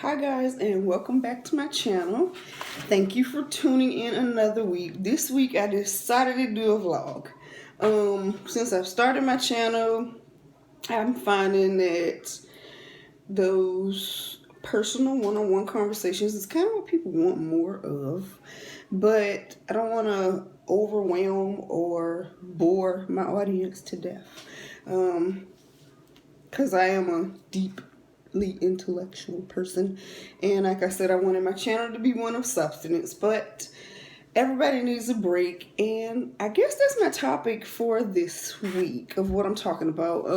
Hi guys, and welcome back to my channel. Thank you for tuning in another week. This week I decided to do a vlog. Since I've started my channel, I'm finding that those personal one-on-one conversations is kind of what people want more of, but I don't want to overwhelm or bore my audience to death, because I am a deeply intellectual person, and like I said, I wanted my channel to be one of substance, but everybody needs a break, and I guess that's my topic for this week of what I'm talking about.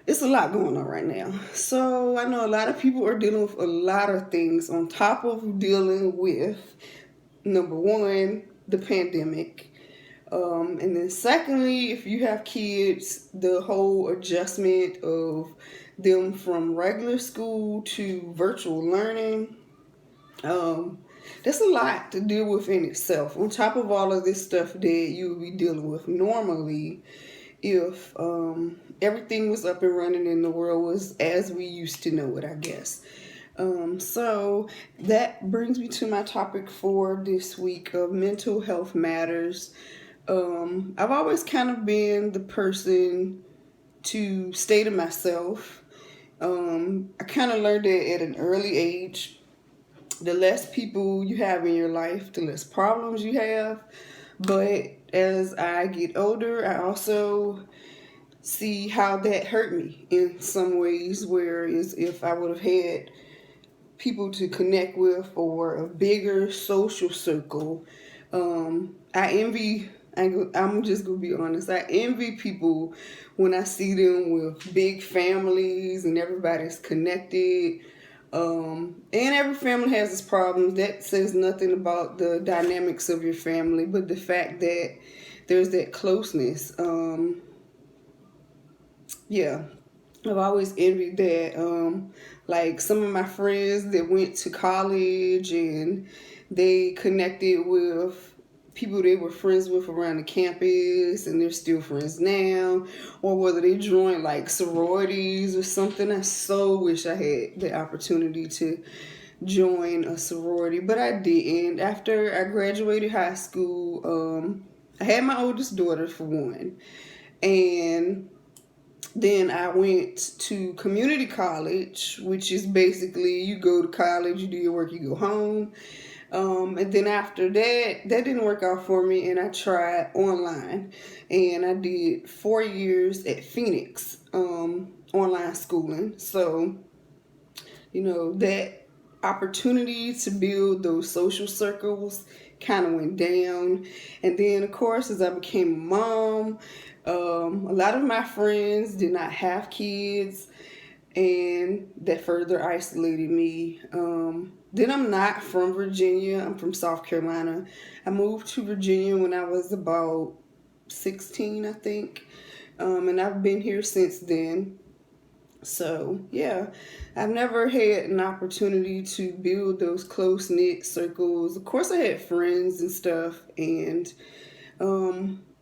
It's a lot going on right now. So I know a lot of people are dealing with a lot of things on top of dealing with, number one, the pandemic. And then secondly, if you have kids, the whole adjustment of them from regular school to virtual learning, that's a lot to deal with in itself. On top of all of this stuff that you would be dealing with normally if everything was up and running and the world was as we used to know it, I guess. So that brings me to my topic for this week of mental health matters. I've always kind of been the person to stay to myself. I kind of learned that at an early age. The less people you have in your life, the less problems you have. But as I get older, I also see how that hurt me in some ways, whereas if I would have had people to connect with or a bigger social circle, I envy, I'm just gonna be honest, I envy people when I see them with big families and everybody's connected. And every family has its problems. That says nothing about the dynamics of your family, but the fact that there's that closeness. Yeah, I've always envied that. Like some of my friends that went to college and they connected with people they were friends with around the campus and they're still friends now, or whether they joined like sororities or something. I so wish I had the opportunity to join a sorority, but I didn't. After I graduated high school, I had my oldest daughter for one, and then I went to community college, which is basically you go to college, you do your work, you go home. And then after that didn't work out for me, and I tried online, and I did 4 years at Phoenix, online schooling. So, that opportunity to build those social circles kind of went down. And then, of course, as I became a mom, a lot of my friends did not have kids, and that further isolated me. Then I'm not from Virginia. I'm from South Carolina. I moved to Virginia when I was about 16, I think. And I've been here since then. So, yeah, I've never had an opportunity to build those close-knit circles. Of course, I had friends and stuff, and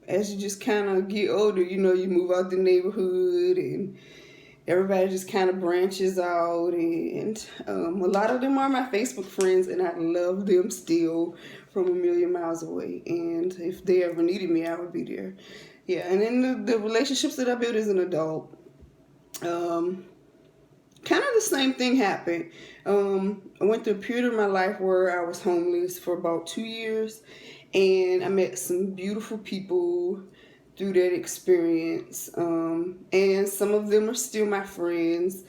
as you just kind of get older, you move out the neighborhood, and everybody just kind of branches out, and a lot of them are my Facebook friends, and I love them still from a million miles away, and if they ever needed me, I would be there. Yeah, and then the relationships that I built as an adult, kind of the same thing happened. I went through a period of my life where I was homeless for about 2 years, and I met some beautiful people through that experience. And some of them are still my friends,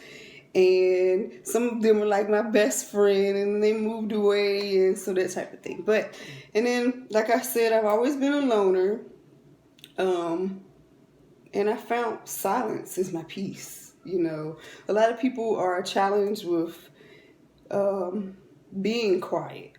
and some of them are like my best friend, and they moved away, and so that type of thing. And then, like I said, I've always been a loner. And I found silence is my peace. A lot of people are challenged with being quiet,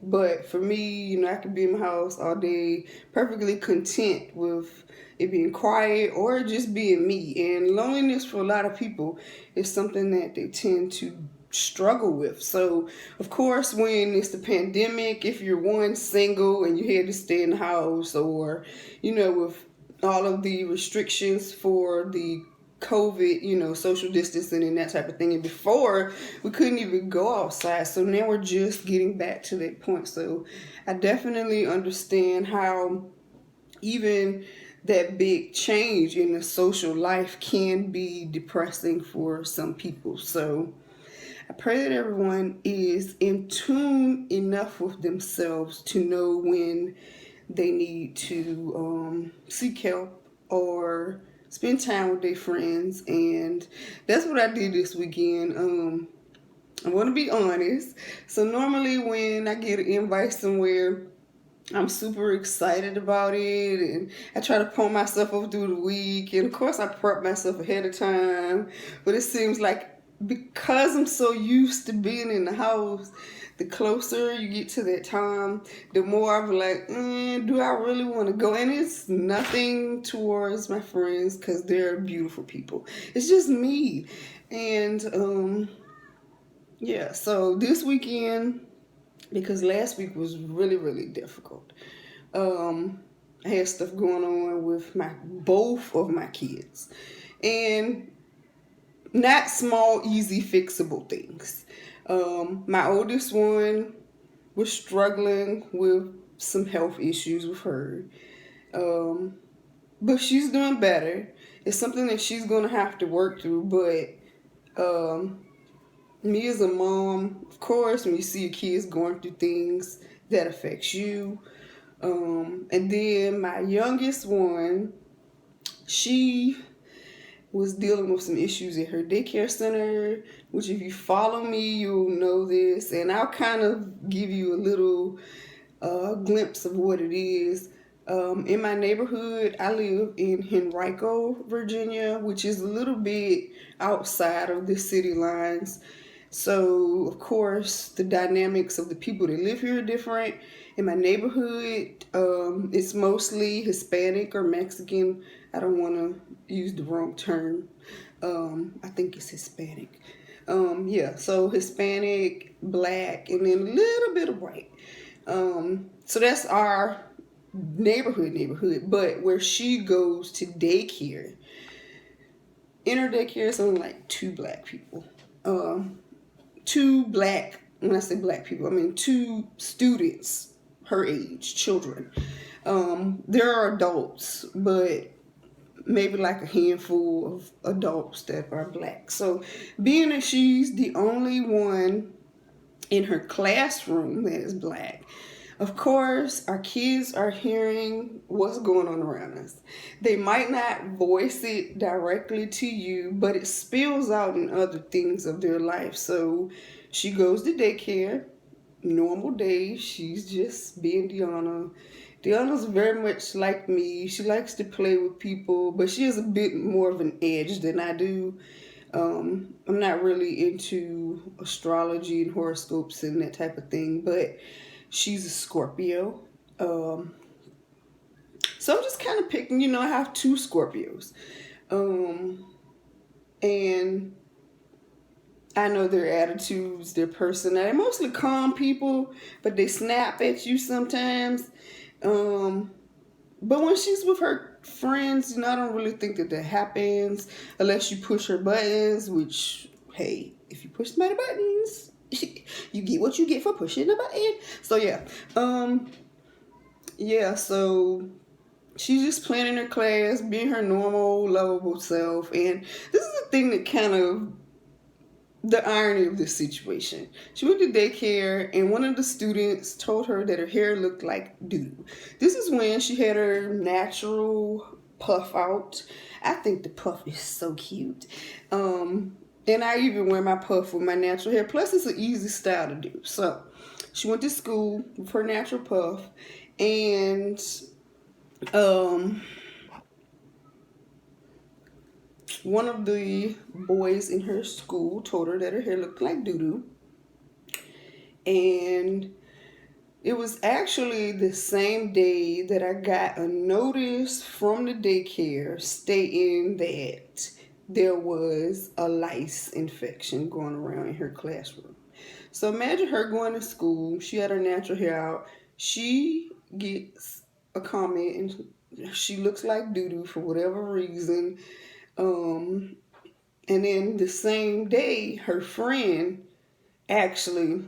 but for me, I could be in my house all day perfectly content with it being quiet or just being me. And loneliness for a lot of people is something that they tend to struggle with. So, of course, when it's the pandemic, if you're one single and you had to stay in the house, or, with all of the restrictions for the COVID, social distancing and that type of thing. And before, we couldn't even go outside. So now we're just getting back to that point. So I definitely understand how even that big change in the social life can be depressing for some people. So I pray that everyone is in tune enough with themselves to know when they need to seek help or spend time with their friends. And that's what I did this weekend. I want to be honest. So normally when I get an invite somewhere, I'm super excited about it, and I try to pump myself up through the week. And of course, I prep myself ahead of time. But it seems like because I'm so used to being in the house, the closer you get to that time, the more I'm like, do I really want to go? And it's nothing towards my friends because they're beautiful people. It's just me. And yeah, so this weekend, because last week was really, really difficult. I had stuff going on with both of my kids, and not small, easy, fixable things. My oldest one was struggling with some health issues with her, but she's doing better. It's something that she's gonna have to work through, but me as a mom, of course, when you see your kids going through things, that affects you. And then my youngest one, she was dealing with some issues at her daycare center, which if you follow me, you'll know this. And I'll kind of give you a little glimpse of what it is. In my neighborhood, I live in Henrico, Virginia, which is a little bit outside of the city lines. So, of course, the dynamics of the people that live here are different. In my neighborhood, it's mostly Hispanic or Mexican. I don't want to use the wrong term. I think it's Hispanic. Yeah, so Hispanic, black, and then a little bit of white. So that's our neighborhood. But where she goes to daycare, in her daycare, it's only like two black people. When I say black people, I mean two students her age, children. There are adults, but maybe like a handful of adults that are black. So being that she's the only one in her classroom that is black, of course, our kids are hearing what's going on around us. They might not voice it directly to you, but it spills out in other things of their life. So she goes to daycare, normal day. She's just being Deanna. Deanna's very much like me. She likes to play with people, but she has a bit more of an edge than I do. I'm not really into astrology and horoscopes and that type of thing, but she's a Scorpio. So I'm just kind of picking, I have two Scorpios. And I know their attitudes, their personality. They're mostly calm people, but they snap at you sometimes. But when she's with her friends, I don't really think that happens unless you push her buttons, which, hey, if you push my buttons, you get what you get for pushing the button. So yeah, so she's just playing in her class, being her normal, lovable self. And this is the thing that kind of the irony of this situation. She went to daycare, and one of the students told her that her hair looked like doo. This is when she had her natural puff out. I think the puff is so cute. And I even wear my puff with my natural hair. Plus, it's an easy style to do. So she went to school with her natural puff, and one of the boys in her school told her that her hair looked like doo-doo. And it was actually the same day that I got a notice from the daycare stating that there was a lice infection going around in her classroom. So imagine her going to school. She had her natural hair out. She gets a comment and she looks like doo-doo for whatever reason. Um, and then the same day, her friend actually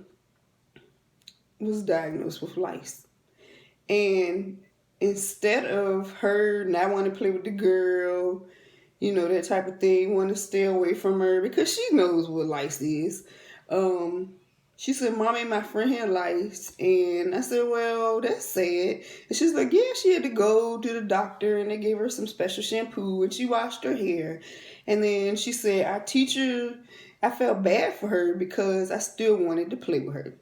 was diagnosed with lice. And instead of her not wanting to play with the girl, that type of thing, want to stay away from her because she knows what lice is. Um, she said, Mommy, my friend had lice. And I said, well, that's sad. And she's like, yeah, she had to go to the doctor and they gave her some special shampoo and she washed her hair. And then she said, our teacher, I felt bad for her because I still wanted to play with her.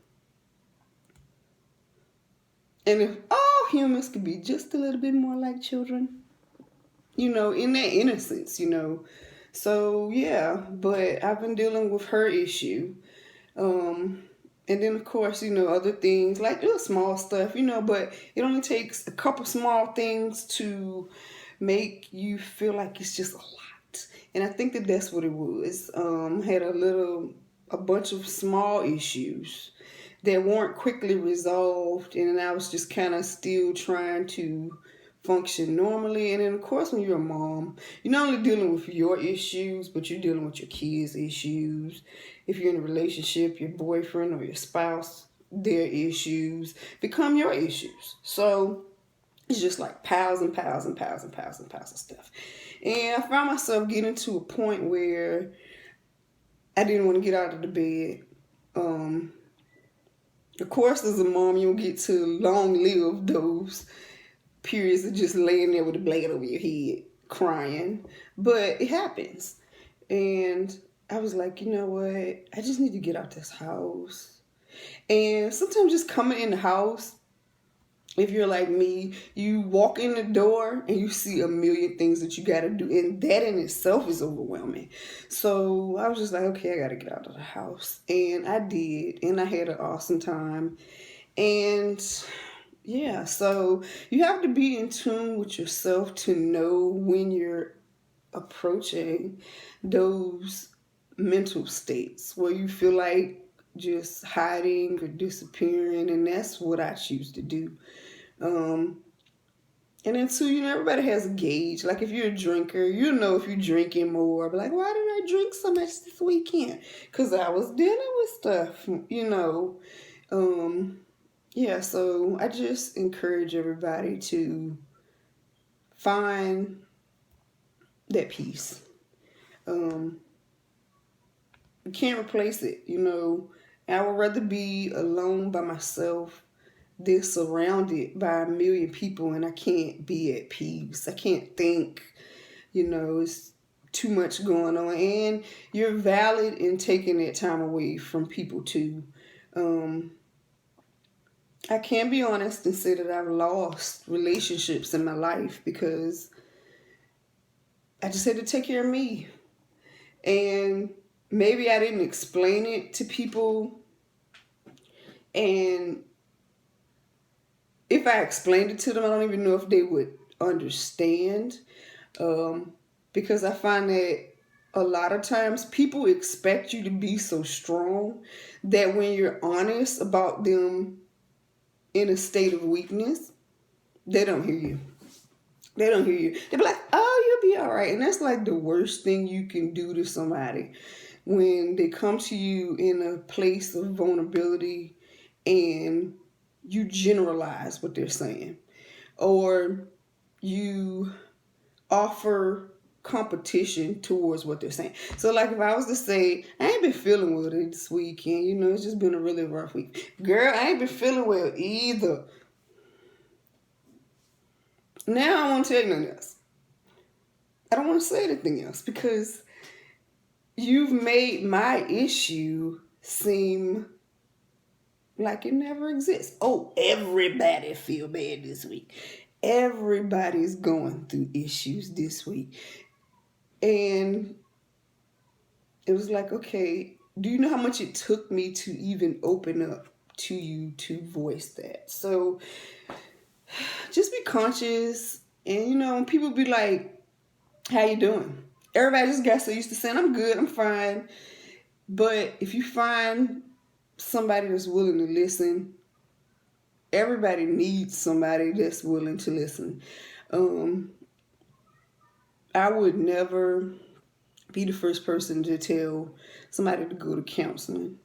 And if all humans could be just a little bit more like children, in their innocence. So, yeah, but I've been dealing with her issue. Um, and then, of course, other things like just small stuff, but it only takes a couple small things to make you feel like it's just a lot. And I think that that's what it was. Had a bunch of small issues that weren't quickly resolved, and I was just kind of still trying to function normally. And then, of course, when you're a mom, you're not only dealing with your issues, but you're dealing with your kids' issues. If you're in a relationship, your boyfriend or your spouse, their issues become your issues. So it's just like piles and piles and piles and piles and piles of stuff. And I found myself getting to a point where I didn't want to get out of the bed. Of course, as a mom, you don't get to long live those periods of just laying there with a blanket over your head crying. But it happens. And I was like, you know what? I just need to get out this house. And sometimes just coming in the house, if you're like me, you walk in the door and you see a million things that you got to do. And that in itself is overwhelming. So I was just like, okay, I got to get out of the house. And I did. And I had an awesome time. And yeah, so you have to be in tune with yourself to know when you're approaching those mental states where you feel like just hiding or disappearing. And that's what I choose to do. Um, and then too, everybody has a gauge. Like if you're a drinker, you know if you're drinking more. But like, why did I drink so much this weekend? Because I was dealing with stuff. Yeah, so I just encourage everybody to find that peace. Um, you can't replace it. I would rather be alone by myself than surrounded by a million people and I can't be at peace. I can't think, it's too much going on. And you're valid in taking that time away from people too. I can be honest and say that I've lost relationships in my life because I just had to take care of me. And maybe I didn't explain it to people. And if I explained it to them, I don't even know if they would understand. Because I find that a lot of times people expect you to be so strong that when you're honest about them in a state of weakness, they don't hear you. They don't hear you. They be like, oh, you'll be all right. And that's like the worst thing you can do to somebody when they come to you in a place of vulnerability and you generalize what they're saying. Or you offer competition towards what they're saying. So like if I was to say, I ain't been feeling well this weekend, it's just been a really rough week. Girl, I ain't been feeling well either. Now I don't want to tell you nothing else. I don't want to say anything else because you've made my issue seem like it never exists. Oh, everybody feel bad this week. Everybody's going through issues this week. And it was like, okay, do you know how much it took me to even open up to you to voice that? So just be conscious. And, when people be like, how you doing? Everybody just got so used to saying, I'm good, I'm fine. But if you find somebody that's willing to listen, everybody needs somebody that's willing to listen. I would never be the first person to tell somebody to go to counseling.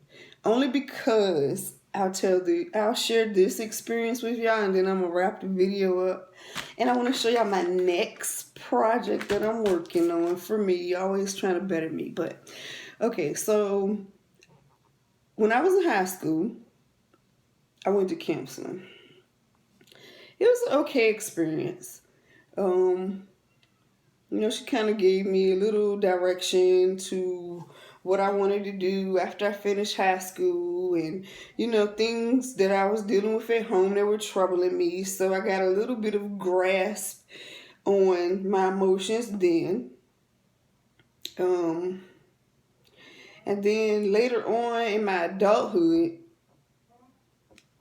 Only because I'll share this experience with y'all, and then I'm gonna wrap the video up. And I want to show y'all my next project that I'm working on for me, always trying to better me. But okay, so when I was in high school, I went to counseling. It was an okay experience. Um, she kind of gave me a little direction to what I wanted to do after I finished high school, and things that I was dealing with at home that were troubling me. So I got a little bit of grasp on my emotions then. Um, and then later on in my adulthood,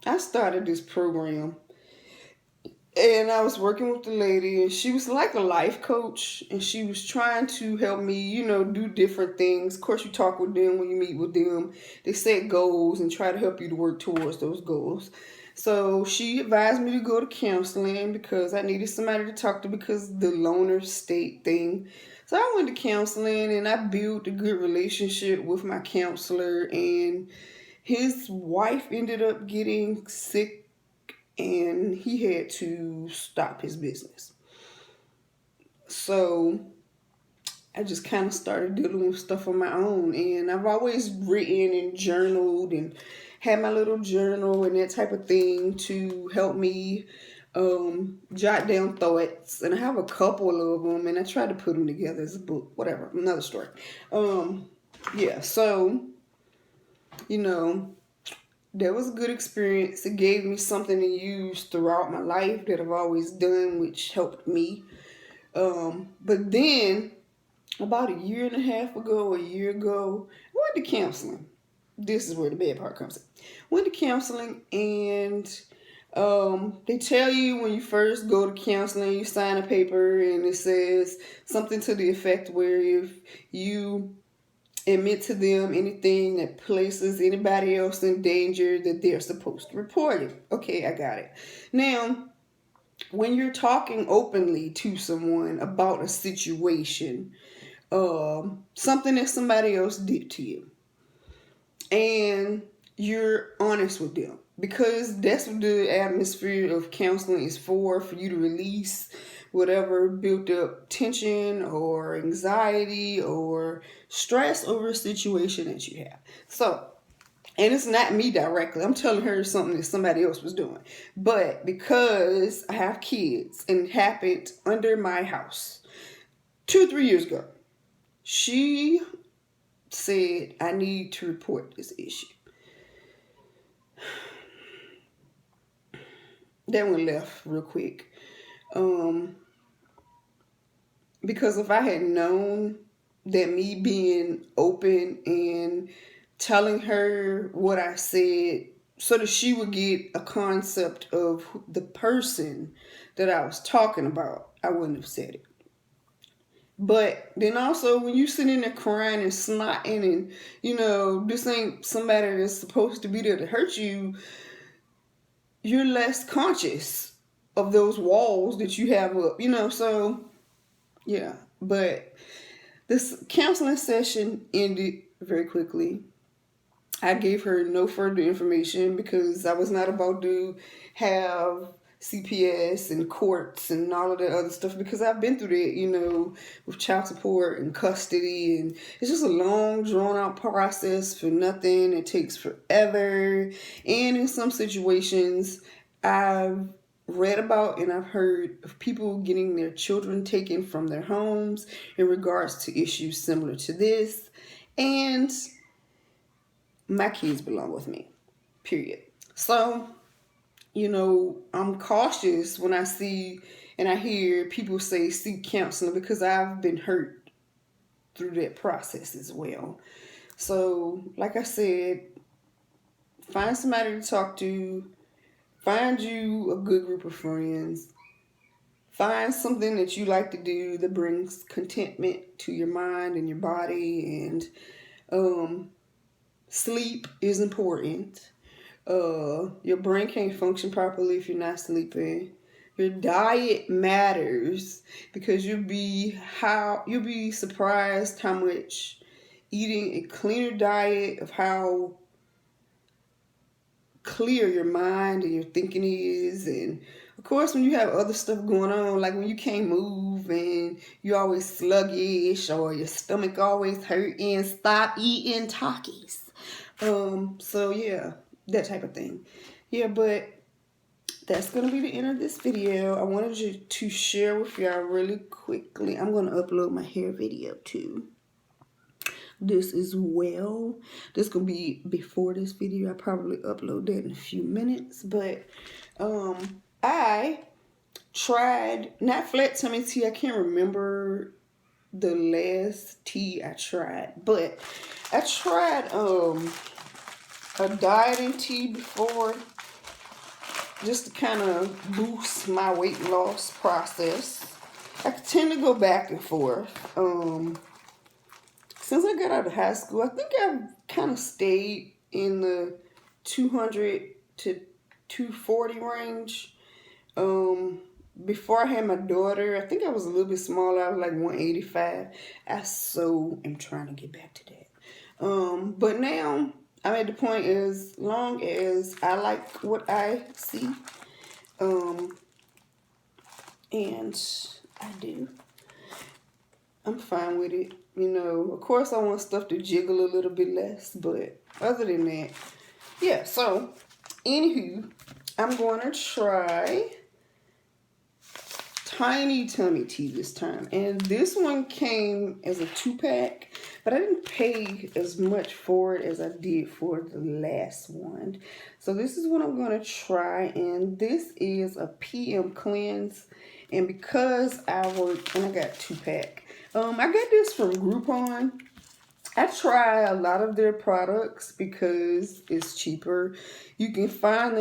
I started this program. And I was working with the lady, and she was like a life coach, and she was trying to help me, do different things. Of course, you talk with them when you meet with them. They set goals and try to help you to work towards those goals. So she advised me to go to counseling because I needed somebody to talk to because the loner state thing. So I went to counseling, and I built a good relationship with my counselor, and his wife ended up getting sick, and he had to stop his business. So I just kind of started dealing with stuff on my own. And I've always written and journaled and had my little journal and that type of thing to help me jot down thoughts. And I have a couple of them, and I try to put them together as a book, whatever, another story. Yeah, so, that was a good experience. It gave me something to use throughout my life that I've always done, which helped me. But then, about a year and a half ago, I went to counseling. This is where the bad part comes in. Went to counseling, and they tell you when you first go to counseling, you sign a paper, and it says something to the effect where if you admit to them anything that places anybody else in danger, that they're supposed to report it. Okay, I got it. Now, when you're talking openly to someone about a situation, something that somebody else did to you, and you're honest with them, because that's what the atmosphere of counseling is for you to release whatever built up tension or anxiety or stress over a situation that you have. So, and it's not me directly. I'm telling her something that somebody else was doing. But because I have kids and it happened under my house 2-3 years ago, she said, I need to report this issue. That one left real quick. Because if I had known that me being open and telling her what I said so that she would get a concept of the person that I was talking about, I wouldn't have said it. But then also, when you sitting there crying and snotting and, this ain't somebody that's supposed to be there to hurt you, you're less conscious of those walls that you have up, so yeah. But this counseling session ended very quickly. I gave her no further information because I was not about to have CPS and courts and all of that other stuff, because I've been through that, with child support and custody, and it's just a long, drawn out process for nothing. It takes forever. And in some situations, I've read about and I've heard of people getting their children taken from their homes in regards to issues similar to this. And my kids belong with me, period. So, I'm cautious when I see and I hear people say seek counseling, because I've been hurt through that process as well. So, like I said, find somebody to talk to, find you a good group of friends, find something that you like to do that brings contentment to your mind and your body, and sleep is important. Your brain can't function properly if you're not sleeping. Your diet matters, because you'll be surprised how much eating a cleaner diet, of how clear your mind and your thinking is. And of course, when you have other stuff going on, like when you can't move and you're always sluggish, or your stomach always hurting, stop eating Takis. So yeah, that type of thing. Yeah, but that's going to be the end of this video. I wanted to share with y'all really quickly. I'm going to upload my hair video too. This as well. This gonna be before this video. I probably upload that in a few minutes. But I tried, not flat tummy tea. I can't remember the last tea I tried, but I tried a dieting tea before, just to kind of boost my weight loss process. I tend to go back and forth. Since I got out of high school, I think I've kind of stayed in the 200 to 240 range. Before I had my daughter, I think I was a little bit smaller. I was like 185. I so am trying to get back to that. But now I'm at the point, as long as I like what I see, and I do, I'm fine with it. You know, of course I want stuff to jiggle a little bit less, but other than that, yeah. So, anywho, I'm going to try Tiny Tummy Tea this time. And this one came as a 2-pack, but I didn't pay as much for it as I did for the last one. So this is what I'm going to try, and this is a PM cleanse. And because I work, and I got 2-pack. I got this from Groupon. I try a lot of their products because it's cheaper. You can find them